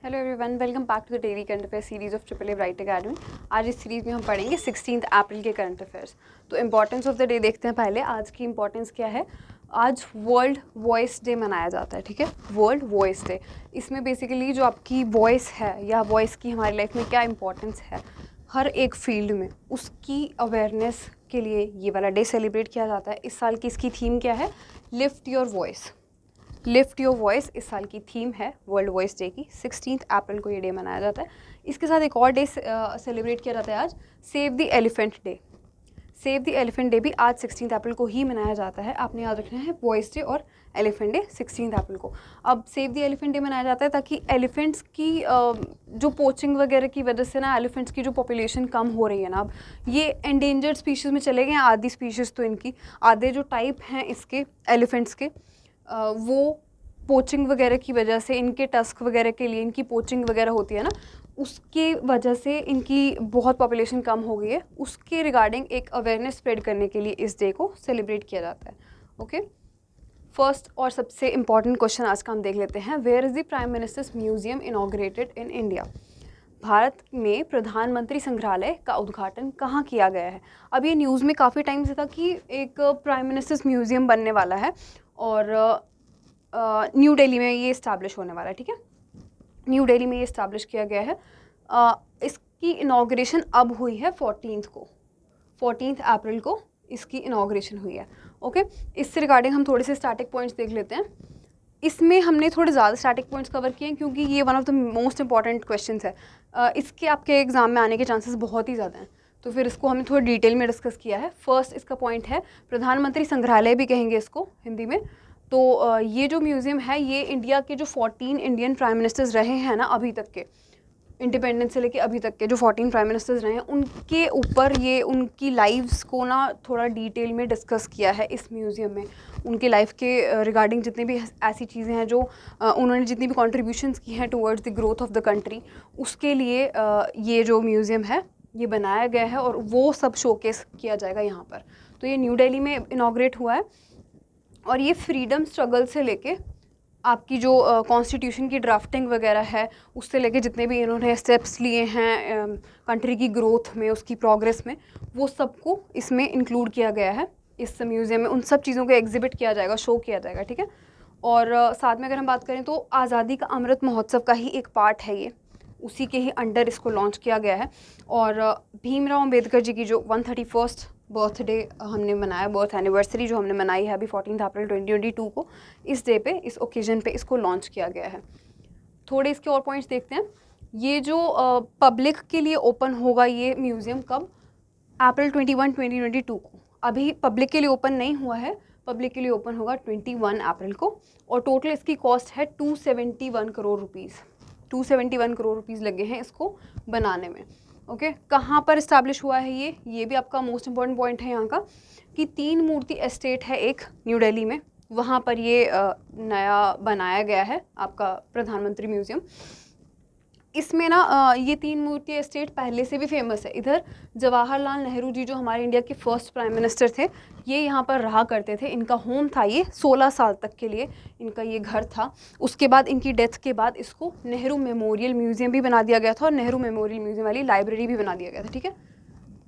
Hello everyone, welcome back to the daily current affair series of triple A Bright Academy. आज इस series में हम पढ़ेंगे 16 April के करंट अफेयर्स। तो इम्पॉर्टेंस ऑफ द डे देखते हैं। पहले आज की इम्पॉर्टेंस क्या है। आज वर्ल्ड वॉइस डे मनाया जाता है, ठीक है, वर्ल्ड वॉइस डे। इसमें बेसिकली जो आपकी वॉइस है या वॉइस की हमारी लाइफ में क्या इंपॉर्टेंस है हर एक फील्ड में, उसकी अवेयरनेस के लिए ये वाला डे सेलिब्रेट किया जाता है। इस साल की इसकी थीम क्या है? Lift your voice. Lift your voice इस साल की थीम है वर्ल्ड वॉइस डे की। 16 अप्रैल को ये डे मनाया जाता है। इसके साथ एक और डे सेलिब्रेट किया जाता है आज, save the elephant day. Save the elephant day भी आज 16 अप्रैल को ही मनाया जाता है। आपने याद रखना है वॉइस डे और एलिफेंट डे 16 अप्रैल को। अब सेव द एलिफेंट डे मनाया जाता है ताकि एलिफेंट्स की जो पोचिंग वगैरह की वजह से ना एलिफेंट्स की जो पॉपुलेशन कम हो रही है ना, अब ये एंडेंजर्ड स्पीशीज़ में चले गए हैं। आधी स्पीशीज़ तो इनकी, आधे जो टाइप हैं इसके एलिफेंट्स के, वो पोचिंग वगैरह की वजह से, इनके टस्क वगैरह के लिए इनकी पोचिंग वगैरह होती है ना, उसके वजह से इनकी बहुत पॉपुलेशन कम हो गई है। उसके रिगार्डिंग एक अवेयरनेस स्प्रेड करने के लिए इस डे को सेलिब्रेट किया जाता है। ओके, फर्स्ट और सबसे इम्पॉर्टेंट क्वेश्चन आज का हम देख लेते हैं। Where is the prime minister's museum inaugurated in India? Bharat में प्रधानमंत्री संग्रहालय का उद्घाटन कहाँ किया गया है? अब ये न्यूज़ में काफ़ी टाइम से था कि एक प्राइम मिनिस्टर्स म्यूजियम बनने वाला है और न्यू दिल्ली में ये इस्टेब्लिश होने वाला है, ठीक है। न्यू दिल्ली में ये इस्टेब्लिश किया गया है। इसकी इनाग्रेशन अब हुई है 14 अप्रैल को इसकी इनाग्रेशन हुई है। ओके, इससे रिगार्डिंग हम थोड़े से स्टैटिक पॉइंट्स देख लेते हैं। इसमें हमने थोड़े ज़्यादा स्टैटिक पॉइंट्स कवर किए हैं क्योंकि ये one of the most important questions है। इसके आपके एग्जाम में आने के चांसेस बहुत ही ज़्यादा हैं, तो फिर इसको हमने थोड़ा डिटेल में डिस्कस किया है। फर्स्ट इसका पॉइंट है प्रधानमंत्री संग्रहालय भी कहेंगे इसको हिंदी में। तो ये जो म्यूज़ियम है ये इंडिया के जो 14 इंडियन प्राइम मिनिस्टर्स रहे हैं ना अभी तक के, इंडिपेंडेंस से लेके अभी तक के जो 14 प्राइम मिनिस्टर्स रहे हैं उनके ऊपर ये उनकी लाइव्स को ना थोड़ा डिटेल में डिस्कस किया है इस म्यूज़ियम में। उनके लाइफ के रिगार्डिंग जितनी भी ऐसी चीज़ें हैं जो उन्होंने जितनी भी कॉन्ट्रीब्यूशंस की हैं towards the growth of the country, उसके लिए ये जो म्यूज़ियम है ये बनाया गया है और वो सब शोकेस किया जाएगा यहाँ पर। तो ये न्यू दिल्ली में इनॉग्रेट हुआ है और ये फ्रीडम स्ट्रगल से लेके आपकी जो कॉन्स्टिट्यूशन की ड्राफ्टिंग वगैरह है उससे लेके जितने भी इन्होंने स्टेप्स लिए हैं कंट्री की ग्रोथ में, उसकी प्रोग्रेस में, वो सबको इसमें इंक्लूड किया गया है। इस म्यूज़ियम में उन सब चीज़ों को एग्जिबिट किया जाएगा, शो किया जाएगा, ठीक है। और साथ में अगर हम बात करें तो आज़ादी का अमृत महोत्सव का ही एक पार्ट है ये, उसी के ही अंडर इसको लॉन्च किया गया है। और भीमराव अम्बेडकर जी की जो 131st बर्थडे हमने मनाया, बर्थ एनिवर्सरी जो हमने मनाई है अभी 14 अप्रैल 2022 को, इस डे पे, इस ओकेजन पे इसको लॉन्च किया गया है। थोड़े इसके और पॉइंट्स देखते हैं। ये जो पब्लिक के लिए ओपन होगा ये म्यूज़ियम कब? अप्रैल 21, 2022 को। अभी पब्लिक के लिए ओपन नहीं हुआ है, पब्लिक के लिए ओपन होगा 21 अप्रैल को। और टोटल इसकी कॉस्ट है 271 करोड़ रुपीज़। 271 करोड़ रुपीज़ लगे हैं इसको बनाने में। ओके, कहाँ पर इस्टेब्लिश हुआ है ये भी आपका मोस्ट इंपॉर्टेंट पॉइंट है यहाँ का, कि 3 मूर्ति एस्टेट है एक न्यू दिल्ली में, वहाँ पर ये नया बनाया गया है आपका प्रधानमंत्री म्यूज़ियम। इसमें ना ये 3 मूर्ति एस्टेट पहले से भी फेमस है। इधर जवाहरलाल नेहरू जी जो हमारे इंडिया के फर्स्ट प्राइम मिनिस्टर थे, ये यहाँ पर रहा करते थे। इनका होम था ये, 16 साल तक के लिए इनका ये घर था। उसके बाद इनकी डेथ के बाद इसको नेहरू मेमोरियल म्यूज़ियम भी बना दिया गया था और नेहरू मेमोरियल म्यूज़ियम वाली लाइब्रेरी भी बना दिया गया था, ठीक है।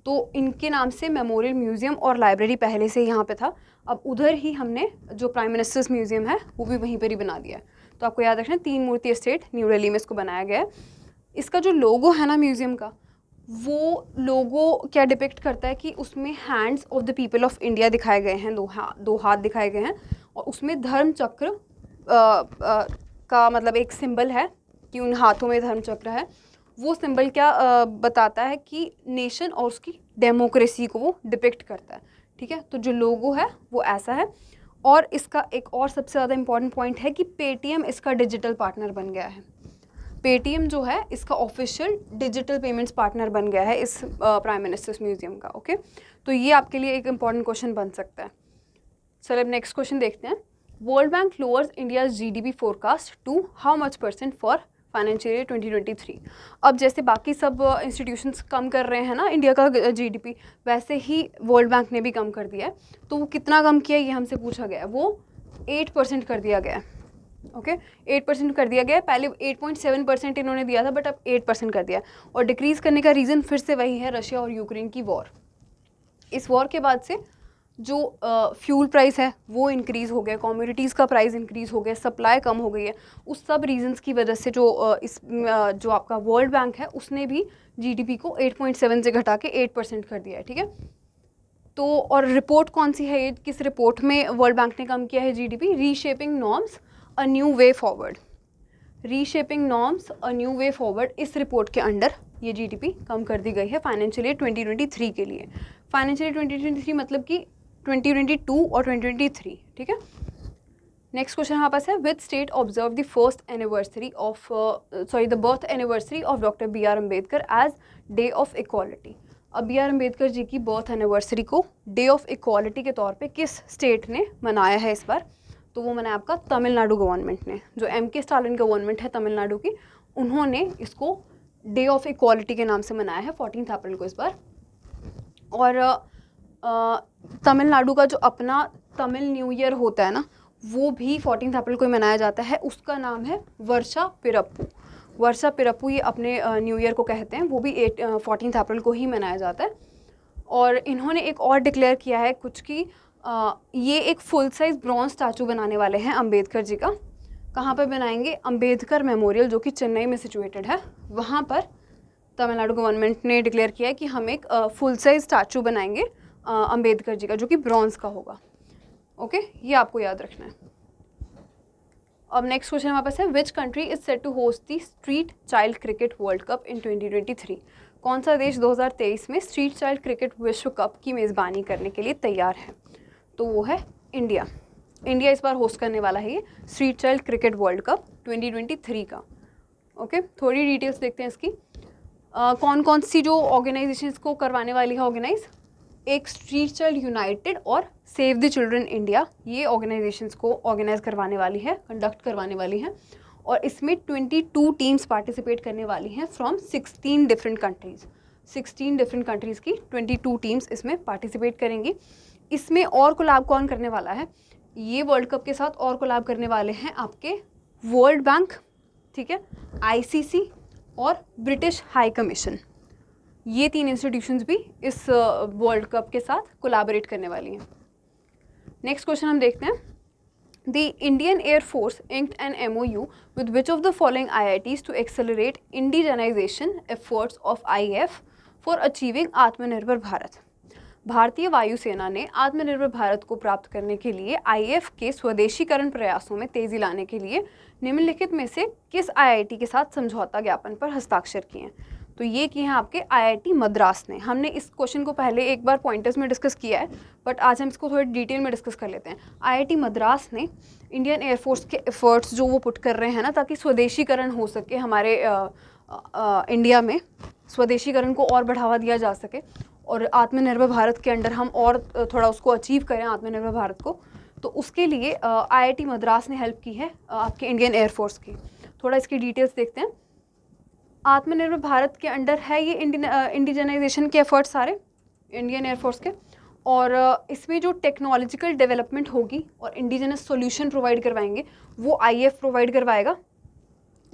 तो इनके नाम से मेमोरियल म्यूज़ियम और लाइब्रेरी पहले से यहाँ पे था। अब उधर ही हमने जो प्राइम मिनिस्टर्स म्यूज़ियम है वो भी वहीं पर ही बना दिया है। तो आपको याद रखना 3 मूर्ति एस्टेट न्यू दिल्ली में इसको बनाया गया है। इसका जो लोगो है ना म्यूज़ियम का, वो लोगो क्या डिपिक्ट करता है कि उसमें hands of the people of India दिखाए गए हैं, दो हाथ दिखाए गए हैं और उसमें धर्म चक्र का मतलब एक सिंबल है कि उन हाथों में धर्म चक्र है। वो सिंबल क्या बताता है कि नेशन और उसकी डेमोक्रेसी को वो डिपिक्ट करता है, ठीक है। तो जो लोगो है वो ऐसा है। और इसका एक और सबसे ज़्यादा इंपॉर्टेंट पॉइंट है कि पेटीएम इसका डिजिटल पार्टनर बन गया है। पेटीएम जो है इसका ऑफिशियल डिजिटल पेमेंट्स पार्टनर बन गया है इस प्राइम मिनिस्टर्स म्यूज़ियम का। ओके, तो ये आपके लिए एक इंपॉर्टेंट क्वेश्चन बन सकता है। चलो अब नेक्स्ट क्वेश्चन देखते हैं। World Bank lowers India's GDP forecast to how much % for financial year 2023? अब जैसे बाकी सब इंस्टीट्यूशंस कम कर रहे हैं ना इंडिया का जीडीपी, वैसे ही वर्ल्ड बैंक ने भी कम कर दिया है। तो वो कितना कम किया ये हमसे पूछा गया है। वो 8% कर दिया गया है। ओके 8% कर दिया गया है, पहले 8.7% इन्होंने दिया था बट अब 8% कर दिया। और डिक्रीज़ करने का रीज़न फिर से वही है, रशिया और यूक्रेन की वॉर। इस वॉर के बाद से जो फ्यूल प्राइस है वो इंक्रीज़ हो गया, कमोडिटीज़ का प्राइस इंक्रीज़ हो गया, सप्लाई कम हो गई है। उस सब रीजंस की वजह से जो आपका वर्ल्ड बैंक है उसने भी जीडीपी को 8.7 से घटा के 8% कर दिया है, ठीक है। तो और रिपोर्ट कौन सी है ये, किस रिपोर्ट में वर्ल्ड बैंक ने कम किया है GDP? Reshaping norms a new way forward. Reshaping norms a new way forward, इस रिपोर्ट के अंडर ये जीडीपी कम कर दी गई है फाइनेंशियल ईयर 2023 के लिए। फाइनेंशियल ईयर 2023 मतलब कि 2022 और 2023, ठीक है। नेक्स्ट क्वेश्चन हमारे पास है, which state observe the first anniversary of the birth anniversary of doctor B R Ambedkar as day of equality. अब बी आर अम्बेडकर जी की बर्थ एनिवर्सरी को डे ऑफ इक्वालिटी के तौर पे किस स्टेट ने मनाया है इस बार? तो वो मनाया आपका तमिलनाडु गवर्नमेंट ने। जो के स्टालिन गवर्नमेंट है तमिलनाडु की, उन्होंने इसको डे ऑफ इक्वालिटी के नाम से मनाया है 14 अप्रैल को इस बार। और तमिलनाडु का जो अपना तमिल न्यू ईयर होता है ना, वो भी 14 अप्रैल को ही मनाया जाता है। उसका नाम है वर्षा पिरप्पू। वर्षा पिरप्पू ये अपने न्यू ईयर को कहते हैं, वो भी 14 अप्रैल को ही मनाया जाता है। और इन्होंने एक और डिक्लेयर किया है कुछ कि ये एक फुल साइज ब्रॉन्ज स्टैचू बनाने वाले हैं अम्बेडकर जी का। कहाँ पर बनाएंगे? अम्बेडकर मेमोरियल जो कि चेन्नई में सिचुएटेड है, वहाँ पर तमिलनाडु गवर्नमेंट ने डिक्लेयर किया है कि हम एक फुल साइज स्टैचू बनाएंगे अम्बेडकर जी का, जो कि ब्रॉन्ज का होगा। ओके, ये आपको याद रखना है। अब नेक्स्ट क्वेश्चन हमारे पास है, which country is set to host the street child cricket world cup in 2023? कौन सा देश 2023 में स्ट्रीट चाइल्ड क्रिकेट विश्व कप की मेज़बानी करने के लिए तैयार है? तो वो है इंडिया। इंडिया इस बार होस्ट करने वाला है ये street child cricket world cup 2023 का। ओके, थोड़ी डिटेल्स देखते हैं इसकी। कौन कौन सी जो ऑर्गेनाइजेशंस को करवाने वाली है ऑर्गेनाइज? एक स्ट्रीट चाइल्ड यूनाइटेड और सेव द चिल्ड्रन इंडिया, ये ऑर्गेनाइजेशंस को ऑर्गेनाइज करवाने वाली है, कंडक्ट करवाने वाली हैं। और इसमें 22 टीम्स पार्टिसिपेट करने वाली हैं from 16 different countries. 16 different countries की 22 टीम्स इसमें पार्टिसिपेट करेंगी। इसमें और कोलैब कौन करने वाला है? ये वर्ल्ड कप के साथ और कोलैब करने वाले हैं आपके वर्ल्ड बैंक, ठीक है, ICC और ब्रिटिश हाई कमीशन। ये 3 इंस्टीट्यूशंस भी इस वर्ल्ड कप के साथ कोलैबोरेट करने वाली हैं। नेक्स्ट क्वेश्चन हम देखते हैं, the Indian air force inked an MOU with which of the following IITs to accelerate indigenization efforts of IAF for achieving आत्मनिर्भर भारत? भारतीय वायुसेना ने आत्मनिर्भर भारत को प्राप्त करने के लिए IAF के स्वदेशीकरण प्रयासों में तेजी लाने के लिए निम्नलिखित में से किस IIT के साथ समझौता ज्ञापन पर हस्ताक्षर किए हैं? तो ये किए हैं आपके IIT मद्रास ने। हमने इस क्वेश्चन को पहले एक बार पॉइंटर्स में डिस्कस किया है, बट आज हम इसको थोड़ी डिटेल में डिस्कस कर लेते हैं। IIT मद्रास ने इंडियन एयरफोर्स के एफर्ट्स जो वो पुट कर रहे हैं ना, ताकि स्वदेशीकरण हो सके हमारे इंडिया में, स्वदेशीकरण को और बढ़ावा दिया जा सके और आत्मनिर्भर भारत के अंडर हम और थोड़ा उसको अचीव करें आत्मनिर्भर भारत को। तो उसके लिए IIT मद्रास ने हेल्प की है आपके इंडियन एयरफोर्स की। थोड़ा इसकी डिटेल्स देखते हैं। आत्मनिर्भर भारत के अंडर है ये इंडिजनाइजेशन के एफर्ट्स सारे इंडियन एयरफोर्स के। और इसमें जो टेक्नोलॉजिकल डेवलपमेंट होगी और इंडिजिनस सॉल्यूशन प्रोवाइड करवाएंगे वो IAF प्रोवाइड करवाएगा,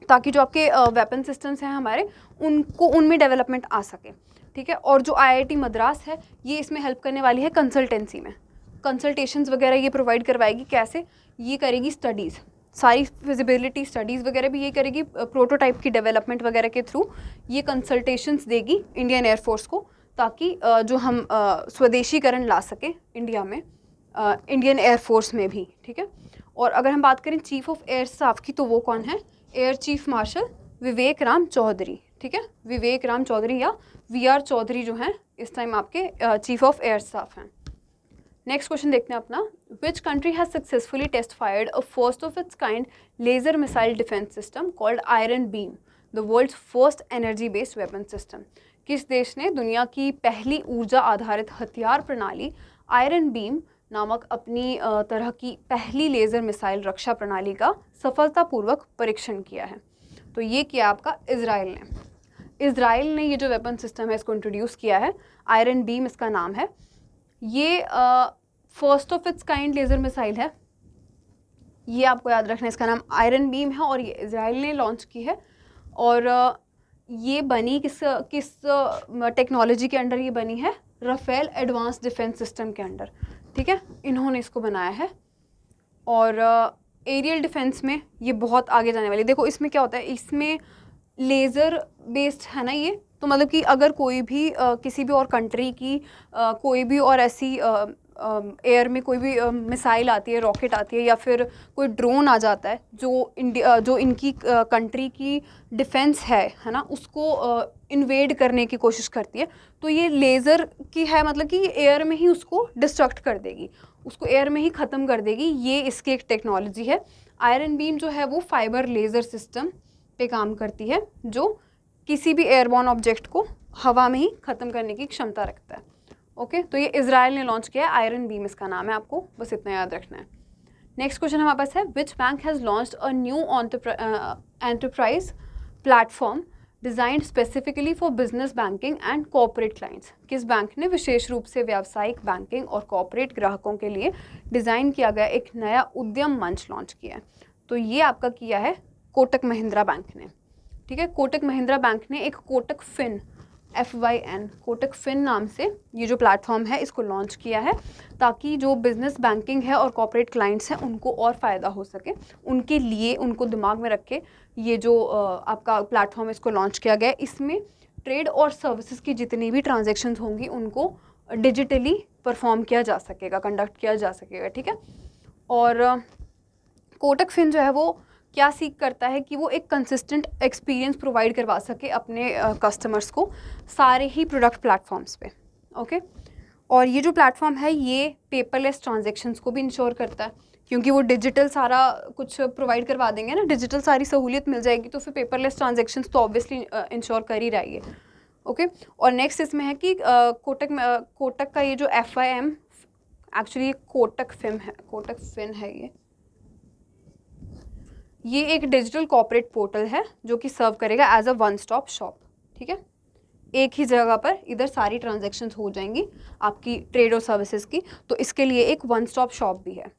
ताकि जो आपके वेपन सिस्टम्स हैं हमारे, उनको उनमें डेवलपमेंट आ सके, ठीक है। और जो IIT मद्रास है ये इसमें हेल्प करने वाली है कंसल्टेंसी में, कंसल्टेशंस वगैरह ये प्रोवाइड करवाएगी। कैसे? ये करेगी स्टडीज़, सारी फिजिबिलिटी स्टडीज़ वगैरह भी ये करेगी, प्रोटोटाइप की डेवलपमेंट वगैरह के थ्रू ये कंसल्टेशंस देगी इंडियन एयरफोर्स को, ताकि जो हम स्वदेशीकरण ला सकें इंडिया में, इंडियन एयरफोर्स में भी, ठीक है। और अगर हम बात करें चीफ ऑफ एयर स्टाफ की, तो वो कौन है? एयर चीफ मार्शल विवेक राम चौधरी, ठीक है। विवेक राम चौधरी या VR चौधरी जो हैं इस टाइम आपके चीफ ऑफ एयर स्टाफ हैं। नेक्स्ट क्वेश्चन देखते हैं अपना, which country has successfully test fired a first of its kind laser missile defence system called Iron Beam, the world's first energy based weapon system? किस देश ने दुनिया की पहली ऊर्जा आधारित हथियार प्रणाली आयरन बीम नामक अपनी तरह की पहली लेज़र मिसाइल रक्षा प्रणाली का सफलतापूर्वक परीक्षण किया है? तो ये किया आपका इजराइल ने। इजराइल ने ये जो वेपन सिस्टम है इसको इंट्रोड्यूस किया है, आयरन बीम इसका नाम है। ये first of its kind laser missile है ये आपको याद रखना है, इसका नाम आयरन बीम है और ये इजराइल ने लॉन्च की है। और ये बनी किस टेक्नोलॉजी के अंडर ये बनी है? राफेल एडवांस डिफेंस सिस्टम के अंडर, ठीक है, इन्होंने इसको बनाया है। और एरियल डिफेंस में ये बहुत आगे जाने वाली। देखो इसमें क्या होता है, इसमें लेज़र बेस्ड है ना ये, तो मतलब कि अगर कोई भी किसी भी और कंट्री की कोई भी और ऐसी एयर में कोई भी मिसाइल आती है, रॉकेट आती है, या फिर कोई ड्रोन आ जाता है जो इनकी कंट्री की डिफेंस है ना, उसको इन्वेड करने की कोशिश करती है, तो ये लेज़र की है, मतलब कि एयर में ही उसको डिस्ट्रक्ट कर देगी, उसको एयर में ही ख़त्म कर देगी। ये इसकी एक टेक्नोलॉजी है। आयरन बीम जो है वो फाइबर लेज़र सिस्टम पे काम करती है, जो किसी भी एयरबॉर्न ऑब्जेक्ट को हवा में ही ख़त्म करने की क्षमता रखता है। ओके, तो ये इजराइल ने लॉन्च किया है, आयरन बीम इसका नाम है, आपको बस इतना याद रखना है। नेक्स्ट क्वेश्चन हमारे पास है, which bank has launched a new enterprise platform designed specifically for business banking and corporate clients? किस बैंक ने विशेष रूप से व्यावसायिक बैंकिंग और कॉर्पोरेट ग्राहकों के लिए डिज़ाइन किया गया एक नया उद्यम मंच लॉन्च किया है? तो ये आपका किया है कोटक महिंद्रा बैंक ने, ठीक है। कोटक महिंद्रा बैंक ने एक Kotak Fyn FYN Kotak Fyn नाम से ये जो प्लेटफॉर्म है इसको लॉन्च किया है, ताकि जो बिज़नेस बैंकिंग है और कॉर्पोरेट क्लाइंट्स हैं उनको और फ़ायदा हो सके, उनके लिए उनको दिमाग में रख के ये जो आपका प्लेटफॉर्म इसको लॉन्च किया गया है। इसमें ट्रेड और सर्विसेज की जितनी भी ट्रांजेक्शन्स होंगी उनको डिजिटली परफॉर्म किया जा सकेगा, कंडक्ट किया जा सकेगा, ठीक है। और कोटक फिन जो है वो क्या सीख करता है कि वो एक कंसिस्टेंट एक्सपीरियंस प्रोवाइड करवा सके अपने कस्टमर्स को सारे ही प्रोडक्ट प्लेटफॉर्म्स पे, ओके। और ये जो प्लेटफॉर्म है ये पेपरलेस ट्रांजैक्शंस को भी इंश्योर करता है, क्योंकि वो डिजिटल सारा कुछ प्रोवाइड करवा देंगे ना, डिजिटल सारी सहूलियत मिल जाएगी, तो फिर पेपरलेस ट्रांजैक्शंस तो ऑब्वियसली इंश्योर कर ही रही है, ओके। और नेक्स्ट इसमें है कि कोटक का ये जो FIM, एक्चुअली कोटक फिन है, ये एक डिजिटल कॉर्पोरेट पोर्टल है जो कि सर्व करेगा as a one stop shop, ठीक है। एक ही जगह पर इधर सारी ट्रांजैक्शंस हो जाएंगी आपकी ट्रेड और सर्विसेज की, तो इसके लिए एक वन स्टॉप शॉप भी है।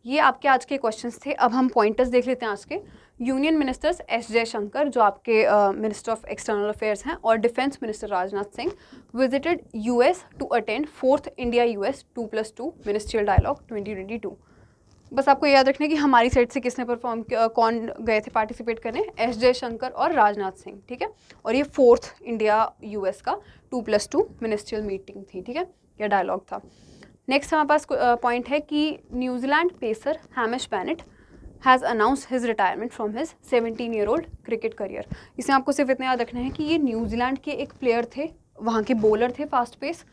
ये आपके आज के क्वेश्चंस थे। अब हम पॉइंटर्स देख लेते हैं आज के। यूनियन मिनिस्टर्स S जयशंकर जो आपके मिनिस्टर ऑफ एक्सटर्नल अफेयर्स हैं और defence minister Rajnath Singh visited US to attend 4th India US 2+2 ministerial dialogue 2022। बस आपको याद रखना है कि हमारी साइड से किसने परफॉर्म किया, कौन गए थे पार्टिसिपेट करने, S जयशंकर और राजनाथ सिंह, ठीक है। और ये 4th India US का 2+2 मिनिस्ट्रियल मीटिंग थी, ठीक है, या डायलॉग था। नेक्स्ट हमारे पास पॉइंट है कि New Zealand pacer Hamish Bennett has announce his retirement from his 17-year-old cricket career. इसमें आपको सिर्फ इतना याद रखना है कि ये न्यूजीलैंड के एक प्लेयर थे, वहाँ के बॉलर थे फास्ट पेस,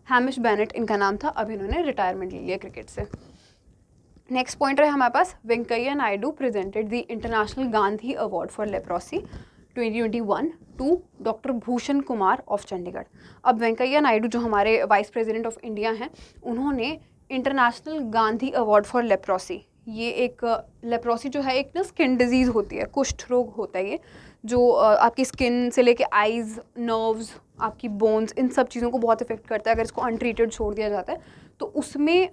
हैमिश बेनेट इनका नाम था, अब इन्होंने रिटायरमेंट ले लिया क्रिकेट से। नेक्स्ट पॉइंट है हमारे पास, Venkaiah Naidu presented the international Gandhi award for leprosy 2021 to doctor Bhushan Kumar of Chandigarh. अब वेंकैया नायडू जो हमारे वाइस प्रेसिडेंट ऑफ इंडिया हैं, उन्होंने international Gandhi award for leprosy, ये एक लेप्रोसी जो है एक ना स्किन डिजीज़ होती है, कुष्ठ रोग होता है ये, जो आपकी स्किन से लेके आइज़, नर्व्स, आपकी बोन्स, इन सब चीज़ों को बहुत इफेक्ट करता है अगर इसको अनट्रीटेड छोड़ दिया जाता है। तो उसमें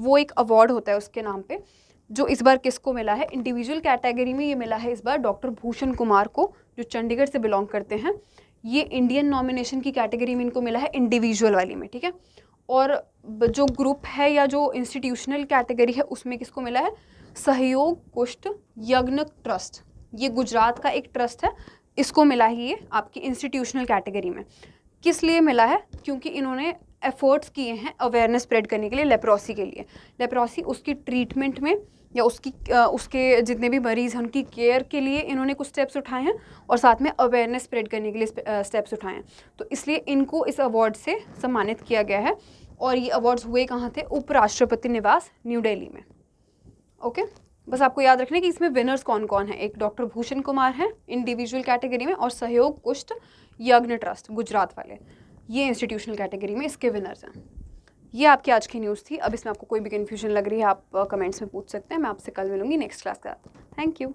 वो एक अवार्ड होता है उसके नाम पे, जो इस बार किसको मिला है, इंडिविजुअल कैटेगरी में ये मिला है इस बार डॉक्टर भूषण कुमार को, जो चंडीगढ़ से बिलोंग करते हैं। ये इंडियन नॉमिनेशन की कैटेगरी में इनको मिला है, इंडिविजुअल वाली में, ठीक है। और जो ग्रुप है या जो इंस्टीट्यूशनल कैटेगरी है उसमें किसको मिला है, सहयोग कुष्ठ यज्ञ ट्रस्ट, ये गुजरात का एक ट्रस्ट है, इसको मिला है ये आपकी इंस्टीट्यूशनल कैटेगरी में। किस लिए मिला है, क्योंकि इन्होंने एफर्ट्स किए हैं अवेयरनेस स्प्रेड करने के लिए लेप्रोसी के लिए, लेप्रोसी उसकी ट्रीटमेंट में या उसके जितने भी मरीज़ हैं उनकी केयर के लिए इन्होंने कुछ स्टेप्स उठाए हैं और साथ में अवेयरनेस स्प्रेड करने के लिए स्टेप्स उठाए हैं, तो इसलिए इनको इस अवार्ड से सम्मानित किया गया है। और ये अवार्ड्स हुए कहाँ थे, उपराष्ट्रपति निवास न्यू दिल्ली में, ओके। बस आपको याद रखना है कि इसमें विनर्स कौन कौन है, एक डॉक्टर भूषण कुमार हैं इंडिविजुअल कैटेगरी में, और सहयोग कुष्ठ यज्ञ ट्रस्ट गुजरात वाले, ये इंस्टीट्यूशनल कैटेगरी में इसके विनर्स हैं। ये आपकी आज की न्यूज़ थी। अब इसमें आपको कोई भी कन्फ्यूजन लग रही है आप कमेंट्स में पूछ सकते हैं। मैं आपसे कल मिलूंगी नेक्स्ट क्लास के साथ। Thank you.